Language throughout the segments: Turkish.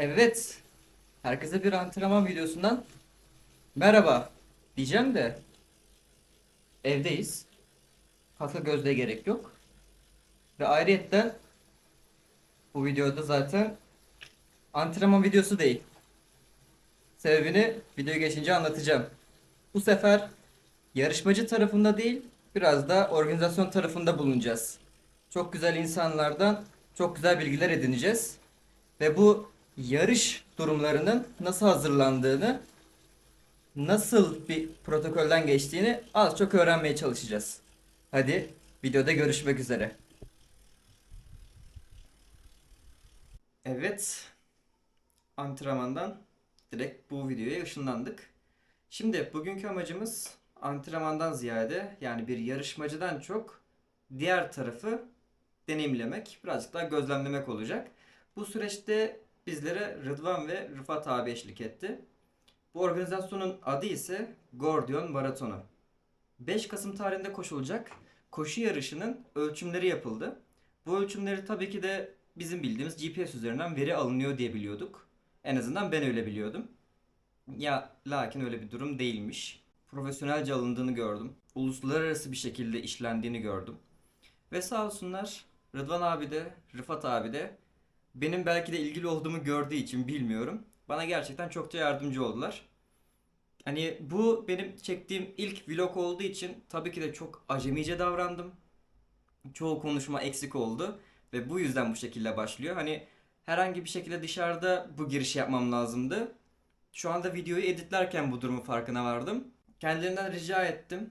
Evet, herkese bir antrenman videosundan merhaba diyeceğim de evdeyiz. Kafa gözle gerek yok. Ve ayrıyetten bu videoda zaten antrenman videosu değil. Sebebini video geçince anlatacağım. Bu sefer yarışmacı tarafında değil, biraz da organizasyon tarafında bulunacağız. Çok güzel insanlardan çok güzel bilgiler edineceğiz. Ve bu yarış durumlarının nasıl hazırlandığını, nasıl bir protokolden geçtiğini az çok öğrenmeye çalışacağız. Hadi videoda görüşmek üzere. Evet, antrenmandan direkt bu videoya ışınlandık. Şimdi bugünkü amacımız antrenmandan ziyade yani bir yarışmacıdan çok diğer tarafı deneyimlemek, birazcık daha gözlemlemek olacak. Bu süreçte bizlere Rıdvan ve Rıfat abi eşlik etti. Bu organizasyonun adı ise Gordiyon Maratonu. 5 Kasım tarihinde koşulacak koşu yarışının ölçümleri yapıldı. Bu ölçümleri tabii ki de bizim bildiğimiz GPS üzerinden veri alınıyor diye biliyorduk. En azından ben öyle biliyordum. Ya lakin öyle bir durum değilmiş. Profesyonelce alındığını gördüm. Uluslararası bir şekilde işlendiğini gördüm. Ve sağ olsunlar Rıdvan abi de Rıfat abi de benim belki de ilgili olduğumu gördüğü için bilmiyorum. Bana gerçekten çokça yardımcı oldular. Hani bu benim çektiğim ilk vlog olduğu için tabii ki de çok acemice davrandım. Çoğu konuşma eksik oldu ve bu yüzden bu şekilde başlıyor. Hani herhangi bir şekilde dışarıda bu girişi yapmam lazımdı. Şu anda videoyu editlerken bu durumun farkına vardım. Kendilerinden rica ettim.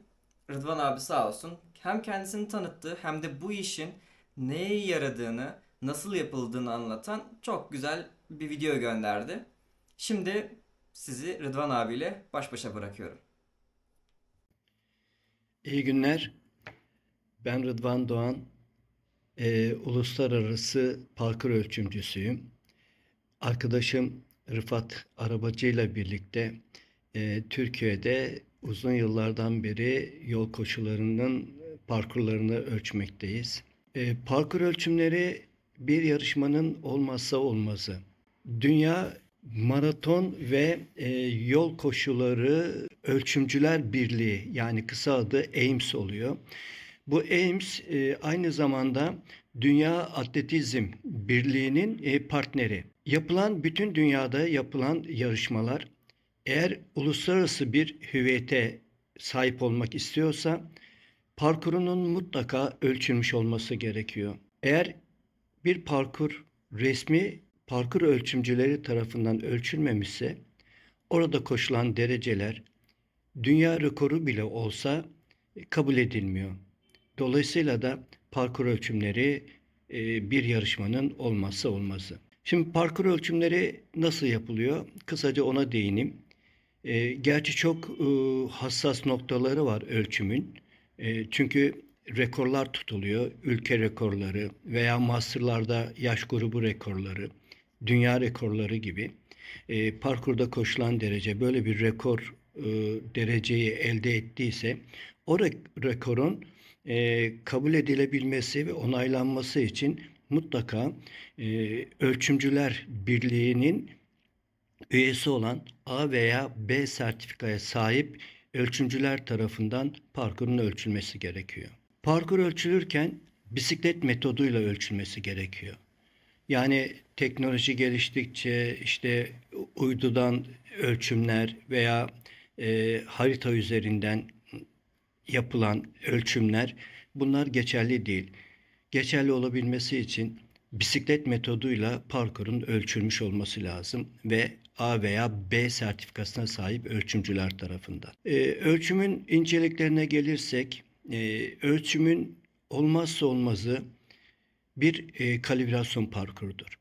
Rıdvan abi sağ olsun. Hem kendisini tanıttı hem de bu işin neye yaradığını, nasıl yapıldığını anlatan çok güzel bir video gönderdi. Şimdi sizi Rıdvan abiyle baş başa bırakıyorum. İyi günler. Ben Rıdvan Doğan. Uluslararası parkur ölçümcüsüyüm. Arkadaşım Rıfat Arabacı ile birlikte Türkiye'de uzun yıllardan beri yol koşularının parkurlarını ölçmekteyiz. Parkur ölçümleri bir yarışmanın olmazsa olmazı. Dünya Maraton ve Yol Koşuları Ölçümcüler Birliği, yani kısa adı AIMS oluyor. Bu AIMS aynı zamanda Dünya Atletizm Birliği'nin partneri. Bütün dünyada yapılan yarışmalar, eğer uluslararası bir hüviyete sahip olmak istiyorsa parkurunun mutlaka ölçülmüş olması gerekiyor. Eğer bir parkur resmi parkur ölçümcüleri tarafından ölçülmemişse orada koşulan dereceler dünya rekoru bile olsa kabul edilmiyor. Dolayısıyla da parkur ölçümleri bir yarışmanın olmazsa olmazı. Şimdi parkur ölçümleri nasıl yapılıyor? Kısaca ona değineyim. Gerçi çok hassas noktaları var ölçümün. Çünkü rekorlar tutuluyor. Ülke rekorları veya masterlarda yaş grubu rekorları, dünya rekorları gibi. Parkurda koşulan derece böyle bir rekor dereceyi elde ettiyse o rekorun kabul edilebilmesi ve onaylanması için mutlaka Ölçümcüler Birliği'nin üyesi olan A veya B sertifikaya sahip ölçümcüler tarafından parkurun ölçülmesi gerekiyor. Parkur ölçülürken bisiklet metoduyla ölçülmesi gerekiyor. Yani teknoloji geliştikçe işte uydudan ölçümler veya harita üzerinden yapılan ölçümler, bunlar geçerli değil. Geçerli olabilmesi için bisiklet metoduyla parkurun ölçülmüş olması lazım ve A veya B sertifikasına sahip ölçümcüler tarafından. Ölçümün inceliklerine gelirsek, ölçümün olmazsa olmazı bir kalibrasyon parkurudur.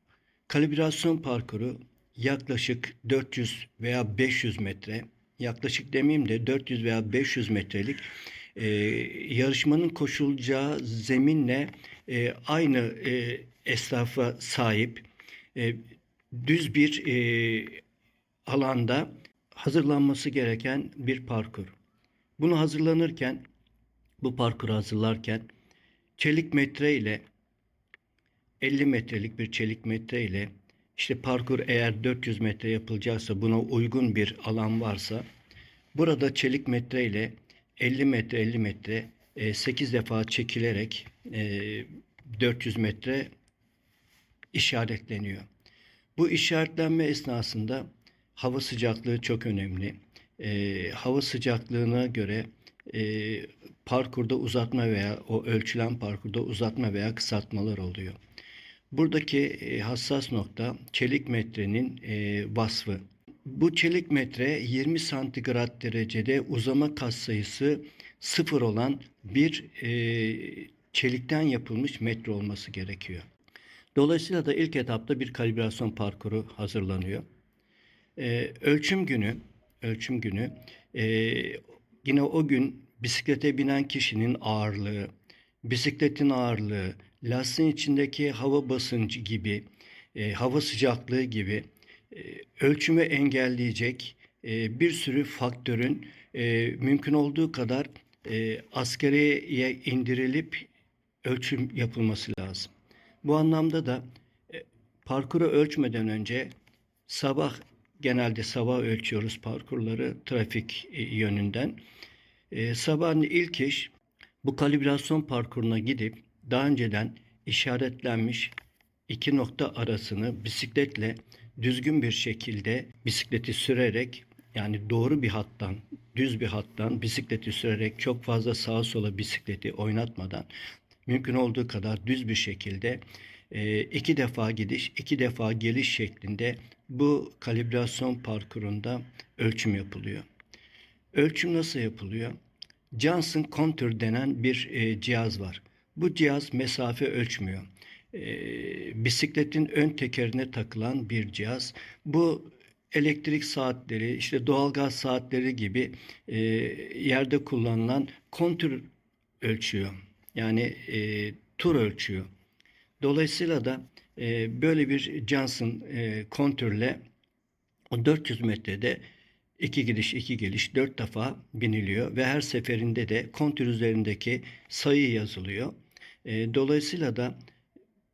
Kalibrasyon parkuru yaklaşık 400 veya 500 metre, yaklaşık demeyeyim de 400 veya 500 metrelik e, yarışmanın koşulacağı zeminle aynı esrafa sahip e, düz bir alanda hazırlanması gereken bir parkur. Bunu hazırlanırken, bu parkuru hazırlarken çelik metre ile 50 metrelik bir çelik metre ile İşte parkur eğer 400 metre yapılacaksa, buna uygun bir alan varsa, burada çelik metre ile 50 metre 50 metre 8 defa çekilerek 400 metre işaretleniyor. Bu işaretlenme esnasında hava sıcaklığı çok önemli. Hava sıcaklığına göre e, parkurda uzatma veya o ölçülen parkurda uzatma veya kısaltmalar oluyor. Buradaki hassas nokta çelik metrenin vasfı. Bu çelik metre 20 santigrat derecede uzama katsayısı sıfır olan bir çelikten yapılmış metre olması gerekiyor. Dolayısıyla da ilk etapta bir kalibrasyon parkuru hazırlanıyor. Ölçüm günü e, yine o gün bisiklete binen kişinin ağırlığı, bisikletin ağırlığı, lastiğin içindeki hava basıncı gibi, hava sıcaklığı gibi ölçümü engelleyecek bir sürü faktörün mümkün olduğu kadar asgariye indirilip ölçüm yapılması lazım. Bu anlamda da parkuru ölçmeden önce sabah genelde sabah ölçüyoruz parkurları trafik yönünden. Sabahın ilk iş bu kalibrasyon parkuruna gidip daha önceden işaretlenmiş iki nokta arasını bisikletle düzgün bir şekilde bisikleti sürerek, yani doğru bir hattan, düz bir hattan bisikleti sürerek, çok fazla sağa sola bisikleti oynatmadan mümkün olduğu kadar düz bir şekilde iki defa gidiş, iki defa geliş şeklinde bu kalibrasyon parkurunda ölçüm yapılıyor. Ölçüm nasıl yapılıyor? Johnson Contour denen bir cihaz var. Bu cihaz mesafe ölçmüyor. Bisikletin ön tekerine takılan bir cihaz. Bu elektrik saatleri, işte doğalgaz saatleri gibi yerde kullanılan kontür ölçüyor. Yani tur ölçüyor. Dolayısıyla da böyle bir Johnson kontürle o 400 metrede iki gidiş iki geliş 4 defa biniliyor ve her seferinde de kontür üzerindeki sayı yazılıyor. Dolayısıyla da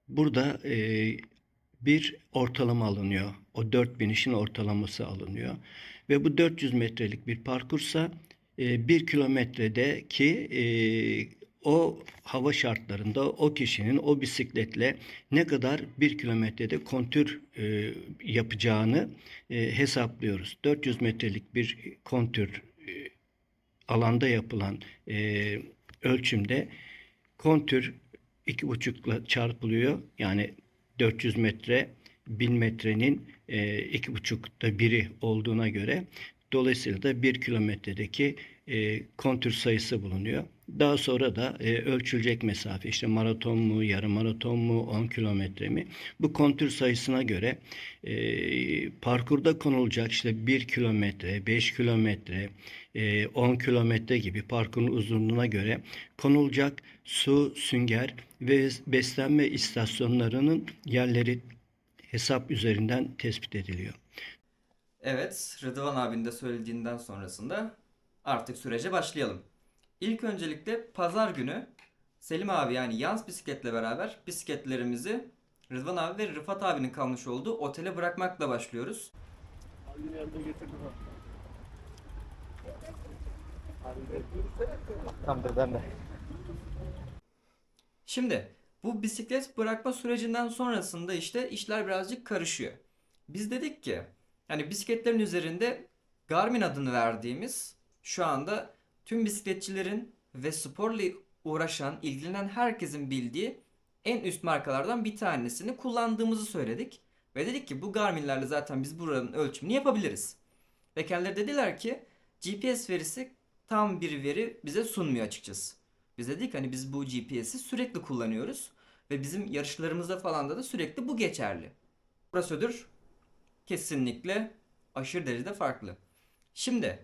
burada bir ortalama alınıyor. O 4 binişin ortalaması alınıyor. Ve bu 400 metrelik bir parkursa 1 kilometredeki o hava şartlarında o kişinin o bisikletle ne kadar 1 kilometrede kontür yapacağını hesaplıyoruz. 400 metrelik bir kontür alanda yapılan ölçümde kontür 2,5'la çarpılıyor. Yani 400 metre 1000 metrenin 2,5'ta biri olduğuna göre, dolayısıyla da 1 kilometredeki kontür sayısı bulunuyor. Daha sonra da ölçülecek mesafe, işte maraton mu, yarım maraton mu, 10 kilometre mi? Bu kontür sayısına göre parkurda konulacak işte 1 kilometre, 5 kilometre, 10 kilometre gibi parkurun uzunluğuna göre konulacak su, sünger ve beslenme istasyonlarının yerleri hesap üzerinden tespit ediliyor. Evet, Rıdvan abinin de söylediğinden sonrasında artık sürece başlayalım. İlk öncelikle pazar günü Selim abi yani Yans bisikletle beraber bisikletlerimizi Rıdvan abi ve Rıfat abinin kalmış olduğu otele bırakmakla başlıyoruz. Tamamdır ben de. Şimdi bu bisiklet bırakma sürecinden sonrasında işte işler birazcık karışıyor. Biz dedik ki hani bisikletlerin üzerinde Garmin adını verdiğimiz şu anda tüm bisikletçilerin ve sporla uğraşan, ilgilenen herkesin bildiği en üst markalardan bir tanesini kullandığımızı söyledik. Ve dedik ki bu Garmin'lerle zaten biz buranın ölçümünü yapabiliriz. Ve kendileri dediler ki GPS verisi tam bir veri bize sunmuyor açıkçası. Biz dedik hani biz bu GPS'i sürekli kullanıyoruz ve bizim yarışlarımızda falan da sürekli bu geçerli. Prosedür kesinlikle aşırı derecede farklı. Şimdi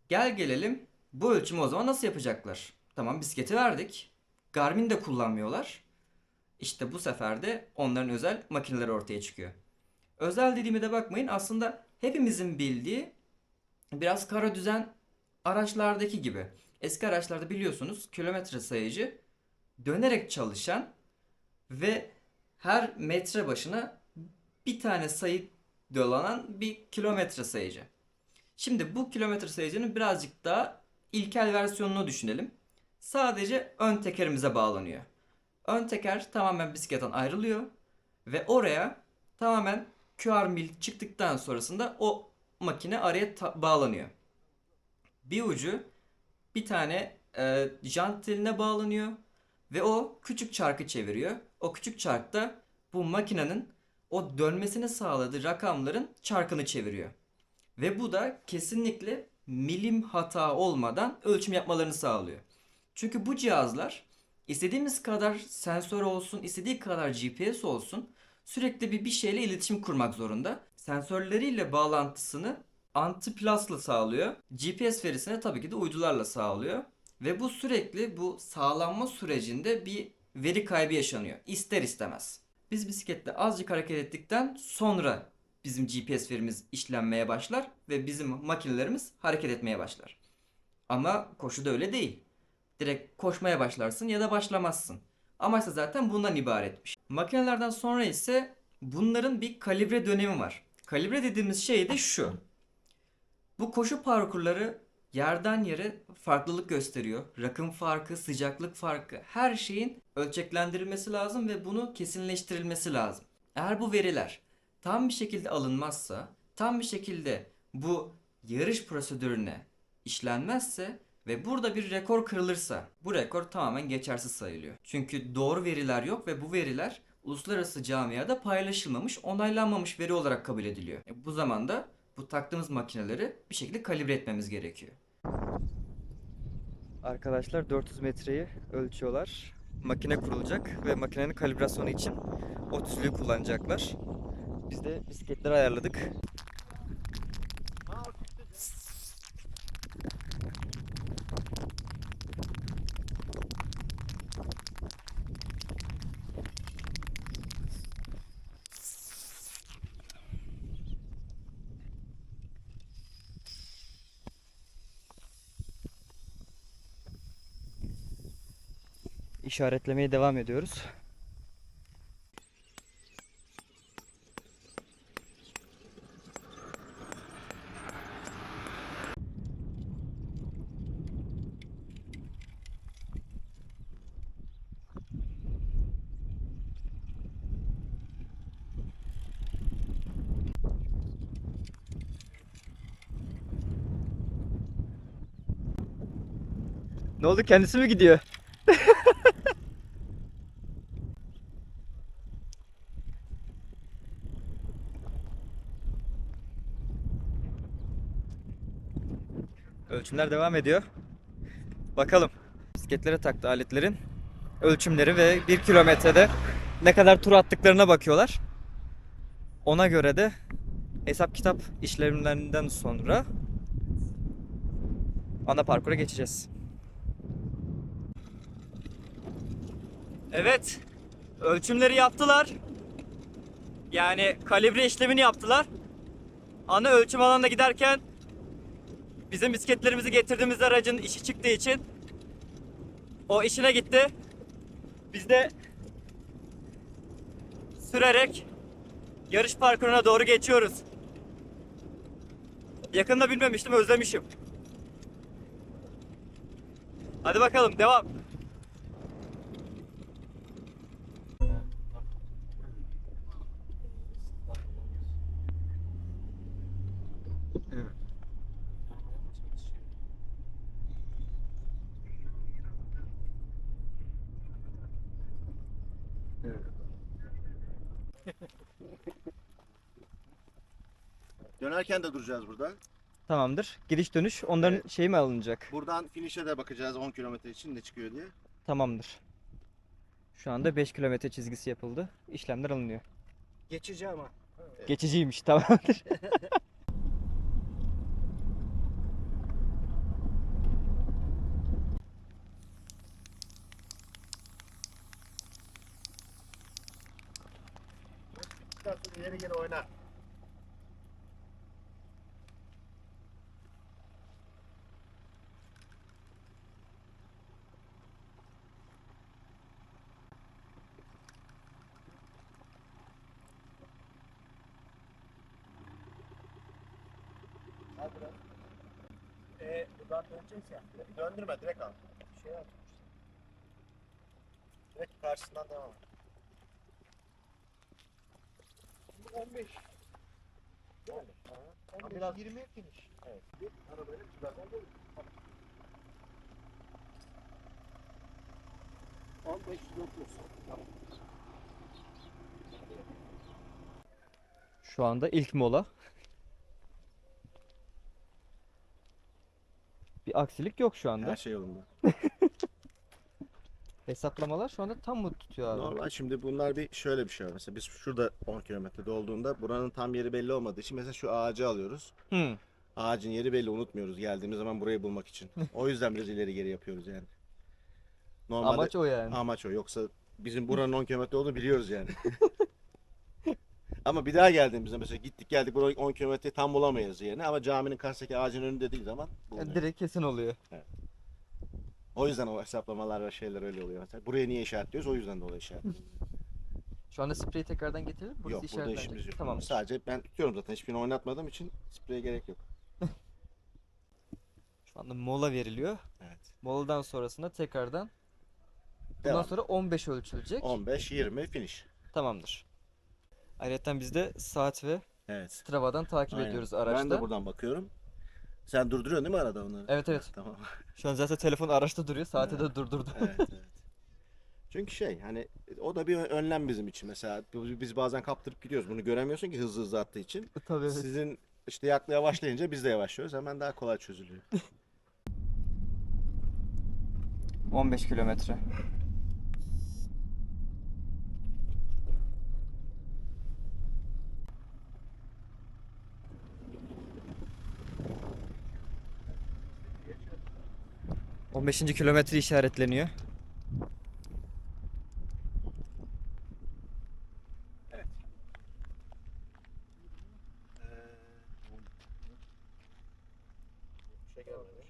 gel gelelim bu ölçümü o zaman nasıl yapacaklar? Tamam bisikleti verdik. Garmin de kullanmıyorlar. İşte bu sefer de onların özel makineleri ortaya çıkıyor. Özel dediğime de bakmayın aslında hepimizin bildiği biraz kara düzen araçlardaki gibi. Eski araçlarda biliyorsunuz kilometre sayıcı dönerek çalışan ve her metre başına bir tane sayı dolanan bir kilometre sayıcı. Şimdi bu kilometre sayıcının birazcık daha ilkel versiyonunu düşünelim. Sadece ön tekerimize bağlanıyor. Ön teker tamamen bisikletten ayrılıyor ve oraya tamamen QR mil çıktıktan sonrasında o makine araya bağlanıyor. Bir ucu bir tane jant teline bağlanıyor ve o küçük çarkı çeviriyor. O küçük çark da bu makinenin o dönmesini sağladığı rakamların çarkını çeviriyor. Ve bu da kesinlikle milim hata olmadan ölçüm yapmalarını sağlıyor. Çünkü bu cihazlar istediğimiz kadar sensör olsun, istediği kadar GPS olsun sürekli bir şeyle iletişim kurmak zorunda. Sensörleriyle bağlantısını antiplasla sağlıyor. GPS verisini tabii ki de uydularla sağlıyor. Ve bu sürekli bu sağlanma sürecinde bir veri kaybı yaşanıyor. İster istemez. Biz bisikletle azıcık hareket ettikten sonra bizim GPS verimiz işlenmeye başlar ve bizim makinelerimiz hareket etmeye başlar. Ama koşuda öyle değil. Direkt koşmaya başlarsın ya da başlamazsın. Amaç da zaten bundan ibaretmiş. Makinelerden sonra ise bunların bir kalibre dönemi var. Kalibre dediğimiz şey de şu. Bu koşu parkurları yerden yere farklılık gösteriyor. Rakım farkı, sıcaklık farkı, her şeyin ölçeklendirilmesi lazım ve bunu kesinleştirilmesi lazım. Eğer bu veriler tam bir şekilde alınmazsa, tam bir şekilde bu yarış prosedürüne işlenmezse ve burada bir rekor kırılırsa bu rekor tamamen geçersiz sayılıyor. Çünkü doğru veriler yok ve bu veriler uluslararası camiada paylaşılmamış, onaylanmamış veri olarak kabul ediliyor. Bu zamanda bu taktığımız makineleri bir şekilde kalibre etmemiz gerekiyor. Arkadaşlar 400 metreyi ölçüyorlar. Makine kurulacak ve makinenin kalibrasyonu için o tüzüğü kullanacaklar. Biz de bisikletleri ayarladık. İşaretlemeye devam ediyoruz. Ne oldu, kendisi mi gidiyor? Ölçümler devam ediyor. Bakalım. Bisikletlere taktığı aletlerin ölçümleri ve 1 kilometrede ne kadar tur attıklarına bakıyorlar. Ona göre de hesap kitap işlemlerinden sonra ana parkura geçeceğiz. Evet, ölçümleri yaptılar. Yani kalibre işlemini yaptılar. Ana ölçüm alanına giderken bizim bisikletlerimizi getirdiğimiz aracın işi çıktığı için o işine gitti. Biz de sürerek yarış parkuruna doğru geçiyoruz. Yakında bilmemiştim, özlemişim. Hadi bakalım, devam. Dönerken de duracağız burada. Tamamdır. Gidiş dönüş onların Evet. şeyi mi alınacak? Buradan finish'e de bakacağız 10 kilometre için ne çıkıyor diye. Tamamdır. Şu anda 5 kilometre çizgisi yapıldı. İşlemler alınıyor. Geçici ama. Geçiciymiş, tamamdır. Yeni geri oyna. Buradan döneceğiz ya. Döndürme, direkt al. Şey yap. Direkt karşısından devam et. 15. Yani. 15, biraz 20 finish. Evet. Arabayla güzelden dönüyor. 15 Şu anda ilk mola. Bir aksilik yok şu anda. Her şey yolunda. Hesaplamalar şu anda tam mı tutuyor abi? Normal, şimdi bunlar şöyle bir şey var. Mesela biz şurada 10 kilometrede olduğunda buranın tam yeri belli olmadığı için mesela şu ağacı alıyoruz. Hı. Ağacın yeri belli, unutmuyoruz geldiğimiz zaman burayı bulmak için. O yüzden biraz ileri geri yapıyoruz yani. Normalde Amaç o yani. amaç o. Yoksa bizim buranın 10 kilometre olduğunu biliyoruz yani. Ama bir daha geldiğimizde mesela gittik geldik burayı 10 kilometre tam bulamayız yerine, ama caminin karşısındaki ağacın önünde değil zaman bulunuyor. Direkt kesin oluyor. O yüzden o hesaplamalar ve şeyler öyle oluyor mesela. Buraya niye işaretliyoruz? O yüzden dolayı işaretliyoruz. Şu anda spreyi tekrardan getirelim. Burası Yok, burada işaretlenecek. işimiz yok. Tamam. Sadece ben tutuyorum zaten. Hiçbirini oynatmadığım için spreye gerek yok. Şu anda mola veriliyor. Evet. Moladan sonrasında tekrardan bundan Devam. sonra 15 ölçülecek. 15-20 finish. Tamamdır. Ayrıca biz de saat ve Evet. Strava'dan takip Aynen. ediyoruz araçta. Ben de buradan bakıyorum. Sen durduruyorsun değil mi arada onları? Evet, evet. Tamam. Şu an zaten telefon araçta duruyor. Saati Evet. de durdurdu. Evet, evet. Çünkü hani o da bir önlem bizim için mesela. Biz bazen kaptırıp gidiyoruz. Bunu göremiyorsun ki hızlı hızlı attığı için. Tabii, evet. Sizin işte yavaşlayınca biz de yavaşlıyoruz. Hemen daha kolay çözülüyor. 15 kilometre. ...15. kilometre işaretleniyor. Şey gelmedi.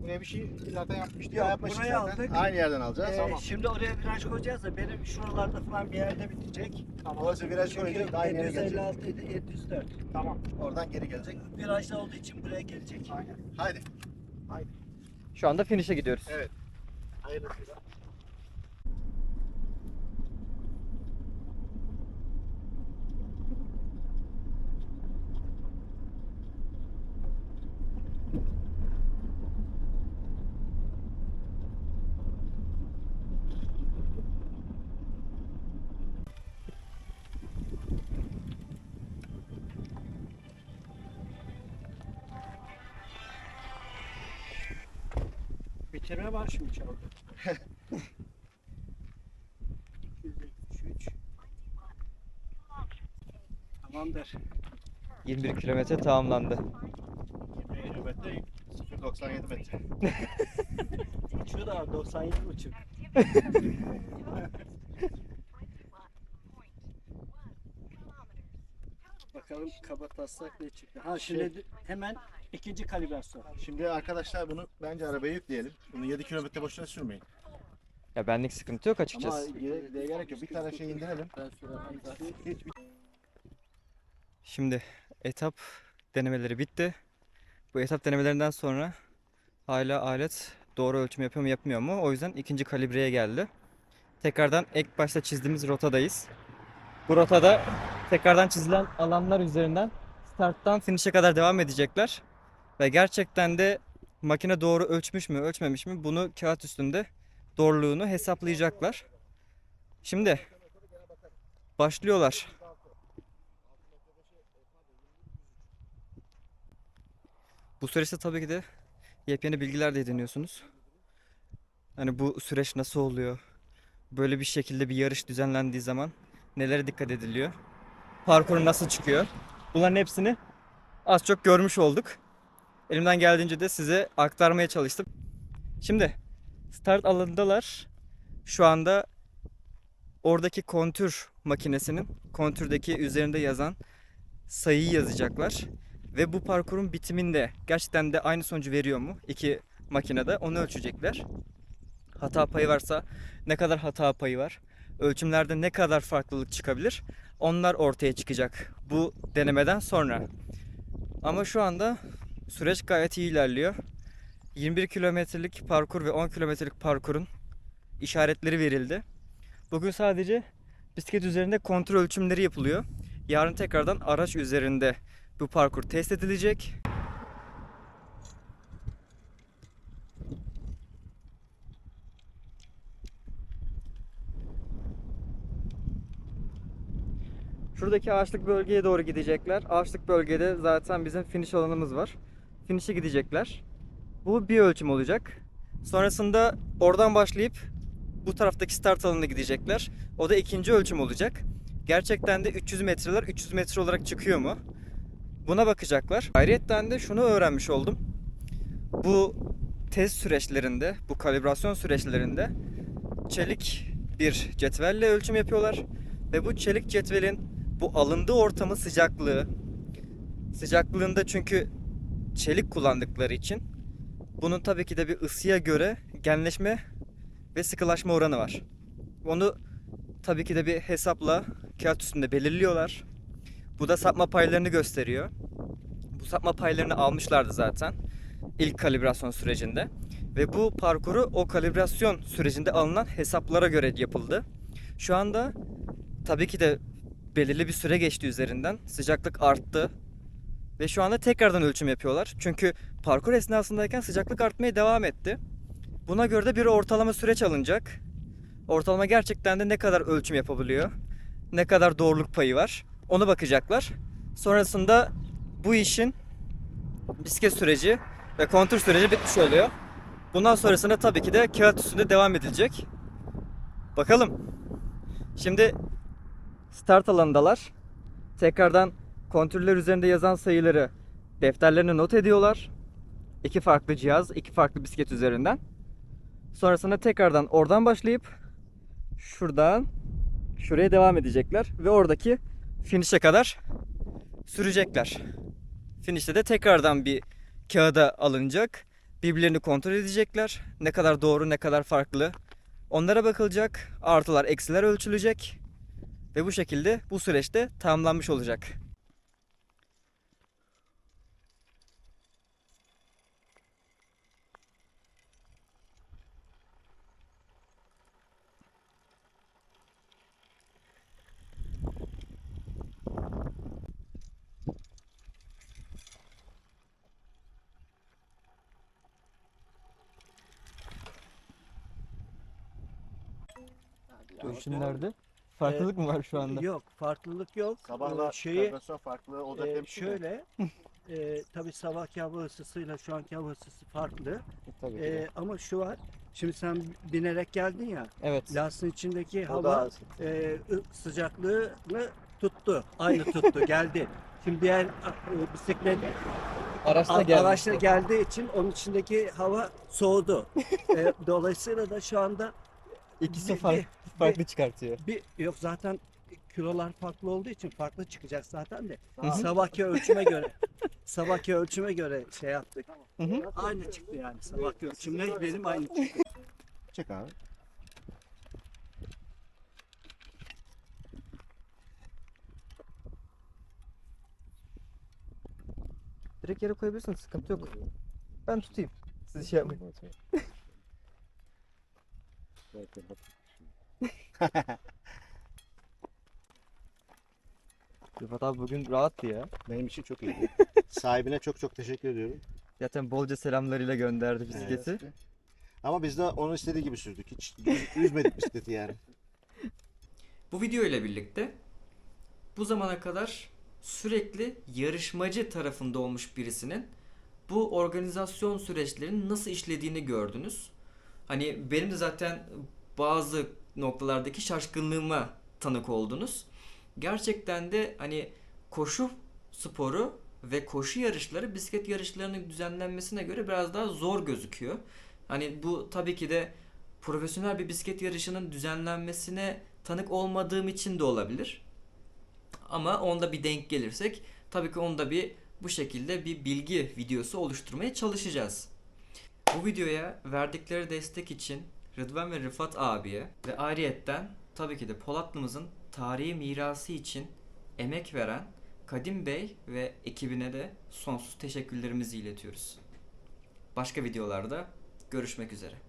Buraya bir şey zaten yapmıştık. Ya yapmıştık Buraya zaten. aldık. Aynı yerden alacağız. Tamam. Şimdi oraya viraj koyacağız da benim şuralarda falan bir yerde bitecek. Orası viraj koyacak, aynı yere gelecek. 756 idi, 704. Tamam. Oradan geri gelecek. Virajda olduğu için buraya gelecek. Aynen. Haydi. Şu anda finish'e gidiyoruz. Evet. Hayırlısıyla. Bitirme var şimdi çaldı. 273. Tamamdır. 21 kilometre tamamlandı. 20 kilometre 0.97 metre. Şu da 97,5. Bakalım kabataslak ne çıktı. Ha şimdi hemen ikinci kalibrasyon. Şimdi arkadaşlar bunu bence arabaya yükleyelim. Bunu 7 kilometre boşuna sürmeyin. Ya benlik sıkıntı yok Ama açıkçası. gerek yok. Bir tane şey indirelim. Ben şuradan zaten. Hiç Şimdi etap denemeleri bitti. Bu etap denemelerinden sonra hala alet doğru ölçüm yapıyor mu yapmıyor mu? O yüzden ikinci kalibreye geldi. Tekrardan ilk başta çizdiğimiz rotadayız. Bu rotada tekrardan çizilen alanlar üzerinden starttan finish'e kadar devam edecekler. Ve gerçekten de makine doğru ölçmüş mü ölçmemiş mi bunu kağıt üstünde doğruluğunu hesaplayacaklar. Şimdi başlıyorlar. Bu süreçte tabii ki de yepyeni bilgiler de ediniyorsunuz. Hani bu süreç nasıl oluyor? böyle bir şekilde bir yarış düzenlendiği zaman nelere dikkat ediliyor? Parkur nasıl çıkıyor? Bunların hepsini az çok görmüş olduk. Elimden geldiğince de size aktarmaya çalıştım. Şimdi start alanındalar. Şu anda oradaki kontür makinesinin kontürdeki üzerinde yazan sayıyı yazacaklar. Ve bu parkurun bitiminde gerçekten de aynı sonucu veriyor mu? İki makinede onu ölçecekler. Hata payı varsa ne kadar hata payı var? Ölçümlerde ne kadar farklılık çıkabilir? Onlar ortaya çıkacak bu denemeden sonra. Ama şu anda süreç gayet iyi ilerliyor. 21 kilometrelik parkur ve 10 kilometrelik parkurun işaretleri verildi. Bugün sadece bisiklet üzerinde kontrol ölçümleri yapılıyor. Yarın tekrardan araç üzerinde bu parkur test edilecek. Şuradaki ağaçlık bölgeye doğru gidecekler. Ağaçlık bölgede zaten bizim finish alanımız var. Finish'e gidecekler. Bu bir ölçüm olacak. Sonrasında oradan başlayıp bu taraftaki start alanına gidecekler. O da ikinci ölçüm olacak. Gerçekten de 300 metreler 300 metre olarak çıkıyor mu? Buna bakacaklar. Ayrıca de şunu öğrenmiş oldum. Bu test süreçlerinde, bu kalibrasyon süreçlerinde çelik bir cetvelle ölçüm yapıyorlar. Ve bu çelik cetvelin bu alındığı ortamın sıcaklığında çünkü çelik kullandıkları için bunun tabii ki de bir ısıya göre genleşme ve sıkılaşma oranı var. Onu tabii ki de bir hesapla kağıt üstünde belirliyorlar. Bu da sapma paylarını gösteriyor. Bu sapma paylarını almışlardı zaten ilk kalibrasyon sürecinde. Ve bu parkuru o kalibrasyon sürecinde alınan hesaplara göre yapıldı. Şu anda tabii ki de belirli bir süre geçti üzerinden. Sıcaklık arttı. Ve şu anda tekrardan ölçüm yapıyorlar. Çünkü parkur esnasındayken sıcaklık artmaya devam etti. Buna göre de bir ortalama süreç alınacak. Ortalama gerçekten de ne kadar ölçüm yapabiliyor, ne kadar doğruluk payı var, onu bakacaklar. Sonrasında bu işin bisiklet süreci ve kontür süreci bitmiş oluyor. Bundan sonrasında tabii ki de kağıt üstünde devam edilecek. Bakalım. Şimdi start alanındalar. Tekrardan kontürler üzerinde yazan sayıları defterlerine not ediyorlar. İki farklı cihaz, iki farklı bisiklet üzerinden. Sonrasında tekrardan oradan başlayıp şuradan şuraya devam edecekler ve oradaki finish'e kadar sürecekler. Finish'te de tekrardan bir kağıda alınacak. Birbirlerini kontrol edecekler. Ne kadar doğru, ne kadar farklı. Onlara bakılacak. Artılar, eksiler ölçülecek. Ve bu şekilde bu süreçte tamamlanmış olacak. Ölçümlerde farklılık mı var şu anda? Yok, farklılık yok. Sabahla Şeyi kalibrasyon farklı, o da tepki mi? şöyle, tabii sabahki hava ısısıyla şu anki hava ısısı farklı. Tabii ki de. Ama şu var, şimdi sen binerek geldin ya, Evet. lastiğin içindeki O da hava sıcaklığını tuttu, aynı tuttu, geldi. Şimdi diğer bisiklet araçla geldiği için onun içindeki hava soğudu. Dolayısıyla da şu anda İkisi bir- farklı çıkartıyor. yok zaten kilolar farklı olduğu için farklı çıkacak zaten de. Hı hı. Sabahki ölçüme göre şey yaptık. Hı hı. Aynı çıktı yani sabahki ölçümle benim aynı çıktı. Çek abi. Direkt yere koyabilirsin, sıkıntı yok. Ben tutayım. Siz şey yapmayın. Rıfat abi bugün rahattı ya. Benim için çok iyi. Sahibine çok çok teşekkür ediyorum. Zaten bolca selamlarıyla gönderdi bisikleti. Ama biz de onun istediği gibi sürdük. Hiç üzmedik bisikleti yani. Bu video ile birlikte bu zamana kadar sürekli yarışmacı tarafında olmuş birisinin bu organizasyon süreçlerinin nasıl işlediğini gördünüz. Hani benim de zaten bazı noktalardaki şaşkınlığıma tanık oldunuz. Gerçekten de hani koşu sporu ve koşu yarışları bisiklet yarışlarının düzenlenmesine göre biraz daha zor gözüküyor. Hani bu tabii ki de profesyonel bir bisiklet yarışının düzenlenmesine tanık olmadığım için de olabilir. Ama onda bir denk gelirsek tabii ki onda bir bu şekilde bir bilgi videosu oluşturmaya çalışacağız. Bu videoya verdikleri destek için Rıdvan ve Rıfat abiye ve ayrıyetten tabii ki de Polatlı'mızın tarihi mirası için emek veren Kadim Bey ve ekibine de sonsuz teşekkürlerimizi iletiyoruz. Başka videolarda görüşmek üzere.